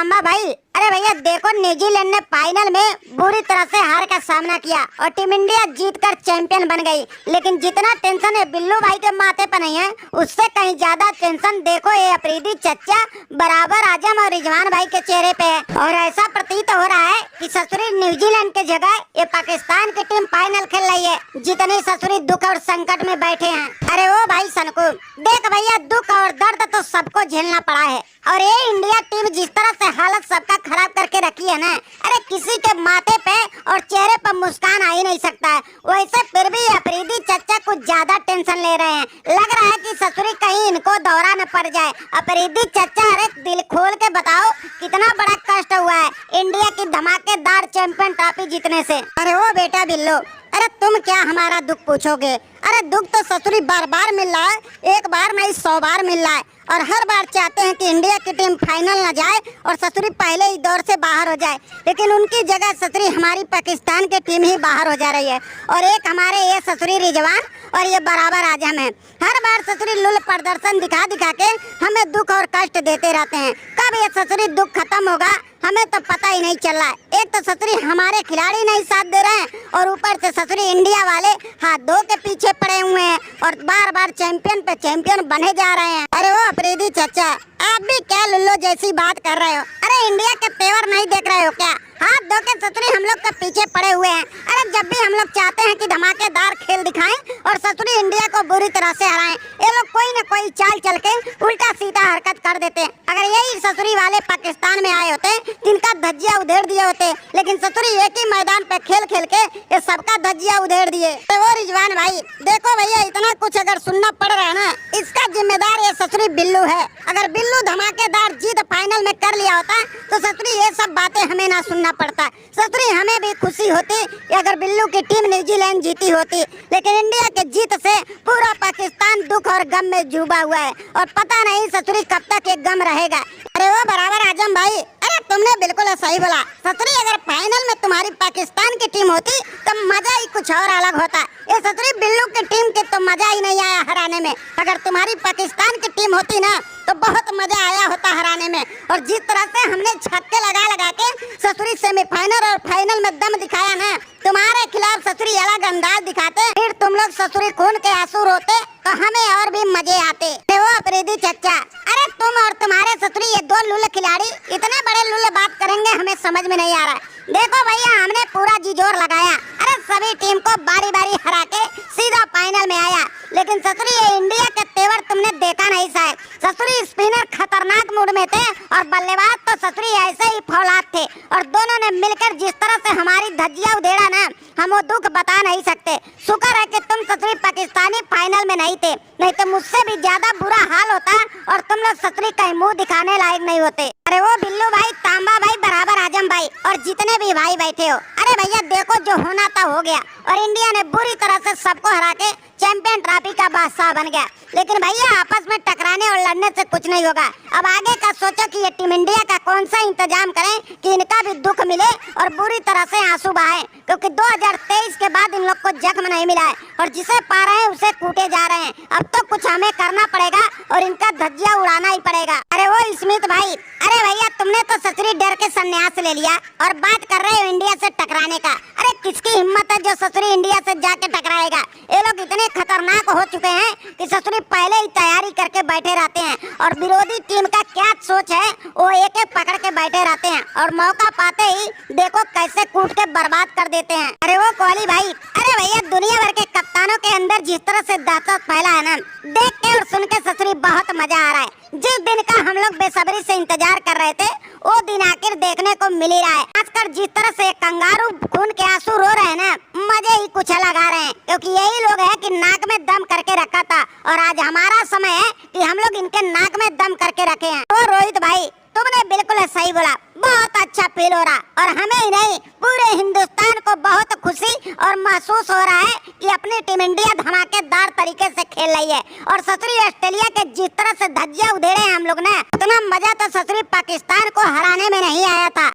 तांबा भाई। अरे भैया देखो, न्यूजीलैंड ने फाइनल में बुरी तरह से हार का सामना किया और टीम इंडिया जीतकर चैंपियन बन गई। लेकिन जितना टेंशन है बिल्लू भाई के माथे पर नहीं है, उससे कहीं ज्यादा टेंशन देखो ये अफरीदी चचा बराबर आजम और रिजवान भाई के चेहरे पे है। और ऐसा प्रतीत हो रहा है कि ससुरी न्यूजीलैंड के जगह ये पाकिस्तान की टीम फाइनल खेल रही है, जितने ससुरी दुख और संकट में बैठे हैं। अरे ओ भाई सनकू, देख भैया दुख और दर्द तो सबको झेलना पड़ा है, और ये इंडिया टीम जिस तरह से हालत सबका खराब करके रखी है ना, अरे किसी के माथे पे और चेहरे पर मुस्कान आ ही नहीं सकता है। वैसे फिर भी अफरीदी चचा कुछ ज्यादा टेंशन ले रहे हैं। लग रहा है कि ससुरी कहीं इनको दौरा न पड़ जाए। अफरीदी चचा, अरे दिल खोल के बताओ कितना बड़ा कष्ट हुआ है इंडिया की धमाकेदार चैंपियन ट्रॉफी जीतने से। अरे ओ बेटा बिल्लो, अरे तुम क्या हमारा दुख पूछोगे? अरे दुख तो ससुरी बार बार मिल रहा है, एक बार नहीं 100 बार मिल रहा है, और हर बार चाहते हैं कि इंडिया की टीम फाइनल न जाए और ससुरी पहले ही दौर से बाहर हो जाए। लेकिन उनकी जगह ससुरी हमारी पाकिस्तान की टीम ही बाहर हो जा रही है, और एक हमारे ये ससुरी रिजवान और ये बराबर आजम है। हर बार ससुरी लुल प्रदर्शन दिखा दिखा के हमें दुख और कष्ट देते रहते हैं। कब ये ससुरी दुख खत्म होगा हमें तो पता ही नहीं चल रहा है। एक तो ससुरी हमारे खिलाड़ी नहीं साथ दे रहे हैं, और ऊपर से ससुरी इंडिया वाले हाथ धो के पीछे पड़े हुए हैं और बार बार चैंपियन पे चैंपियन बने जा रहे हैं। अरे वो अफरीदी चचा, आप भी क्या लुल्लो जैसी बात कर रहे हो? अरे इंडिया के तेवर नहीं देख रहे हो क्या? हाथ धो के ससुरी हम लोग के पीछे पड़े हुए हैं। अरे जब भी हम लोग चाहते हैं कि धमाकेदार खेल दिखाएं और ससुरी इंडिया को बुरी तरह से हराएं, ये लोग कोई न कोई चाल चल के उल्टा सीधा हरकत कर देते हैं। अगर यही ससुरी वाले पाकिस्तान में आए होते, जिनका धज्जिया उधेड़ दिए होते, लेकिन ससुरी एक ही मैदान पे खेल खेल के ये सबका धज्जिया उधेड़ दिए। तो वो रिजवान भाई देखो भैया, इतना कुछ अगर सुनना पड़ रहा है ना, इसका जिम्मेदार ये ससुरी बिल्लू है। अगर बिल्लू धमाकेदार जीत फाइनल में कर लिया होता तो ससुरी ये सब बातें हमें ना सुनना पड़ता। ससुरी हमें भी खुशी होती कि अगर बिल्लू की टीम न्यूजीलैंड जीती होती, लेकिन इंडिया के जीत से पूरा पाकिस्तान दुख और गम में डूबा हुआ है, और पता नहीं ससुरी कब तक ये गम रहेगा। अरे वो बराबर आजम भाई, अरे तुमने बिल्कुल सही बोला। ससुरी अगर फाइनल में तुम्हारी पाकिस्तान की टीम होती तो मजा ही कुछ और अलग होता। ये ससुरी बिल्लू की टीम के तो मजा ही नहीं आया हराने में। अगर तुम्हारी पाकिस्तान की टीम होती ना तो बहुत मजा आया होता हराने में। और जिस तरह से हमने छक्के लगा लगा के ससुरी सेमीफाइनल और फाइनल में दम दिखाया ना, तुम्हारे खिलाफ ससुरी अलग अंदाज दिखाते, फिर तुम लोग ससुरी खून के आंसू रोते तो हमें और भी मजे आते। वो अफरीदी चचा, अरे तुम और तुम्हारे ससुरी ये दो लुल्ल खिलाड़ी इतने बड़े लुल्ल बात करेंगे हमें समझ में नहीं आ रहा है। देखो भैया, हमने पूरा जी जोर लगाया, अरे सभी टीम को बारी बारी हरा के सीधा फाइनल में आया, लेकिन ससुरी ये इंडिया के तेवर तुमने देखा नहीं शायद। ससुरी स्पिनर खतरनाक मूड में थे और बल्लेबाज तो ससुरी ऐसे ही फौलाद थे, और दोनों ने मिलकर जिस तरह से हमारी धज्जिया उधेड़ा ना, हम वो दुख बता नहीं सकते। शुक्र है कि तुम ससुरी पाकिस्तानी फाइनल में नहीं थे, नहीं तो मुझसे भी ज्यादा बुरा हाल होता और तुम लोग ससुरी कहीं मुंह दिखाने लायक नहीं होते। अरे वो बिल्लू भाई, तांबा भाई, बराबर आजम भाई और जितने भी भाई बैठे हो, अरे भैया देखो जो होना था हो गया, और इंडिया ने बुरी तरह से सबको हरा के चैंपियन ट्रॉफी का बादशाह बन गया। लेकिन भैया आपस में टकराने और लड़ने से कुछ नहीं होगा। अब आगे का सोचो कि ये टीम इंडिया का कौन सा इंतजाम करें कि इनका भी दुख मिले और बुरी तरह से आंसू बहाएं, क्योंकि 2023 के बाद इन लोग को जख्म नहीं मिला है, और जिसे पा रहे हैं उसे कूटे जा रहे हैं। अब तो कुछ हमें करना पड़ेगा और इनका धज्जिया उड़ाना ही पड़ेगा। अरे वो स्मिथ भाई, अरे भैया तुमने तो ससुरी डर के संन्यास ले लिया और बात कर रहे हो इंडिया से टकराने का। अरे किसकी हिम्मत है जो ससुरी इंडिया से जाके टकराएगा? ये लोग इतने खतरनाक हो चुके हैं कि ससुरी पहले ही तैयारी करके बैठे रहते हैं, और विरोधी टीम का क्या सोच है वो एक एक पकड़ के बैठे रहते हैं, और मौका पाते ही देखो कैसे कूट के बर्बाद कर देते हैं। अरे वो कोहली भाई, अरे भैया दुनिया भर के कप्तानों के अंदर जिस तरह से दहशत फैला है ना, देख के और सुन के ससुरी बहुत मजा आ रहा है। जिस दिन का हम लोग बेसब्री से इंतजार कर रहे थे वो दिन आखिर देखने को मिल ही रहा है। आजकल जिस तरह से कंगारू खून के आंसू रो रहे हैं ना, मजे ही कुछ अलग आ रहे हैं, क्योंकि यही लोग हैं कि नाक में दम करके रखा था, और आज हमारा समय है कि हम लोग इनके नाक में दम करके रखे हैं। तो रोहित भाई तुमने बिल्कुल सही बोला, बहुत अच्छा फील हो रहा, और हमें ही नहीं पूरे हिंदुस्तान को बहुत खुशी और महसूस हो रहा है कि अपनी टीम इंडिया धमाकेदार तरीके से खेल रही है। और ससुरी ऑस्ट्रेलिया के जिस तरह से धज्जिया उधेड़े हैं हम लोग ने, उतना मजा तो ससुरी पाकिस्तान को हराने में नहीं आया था।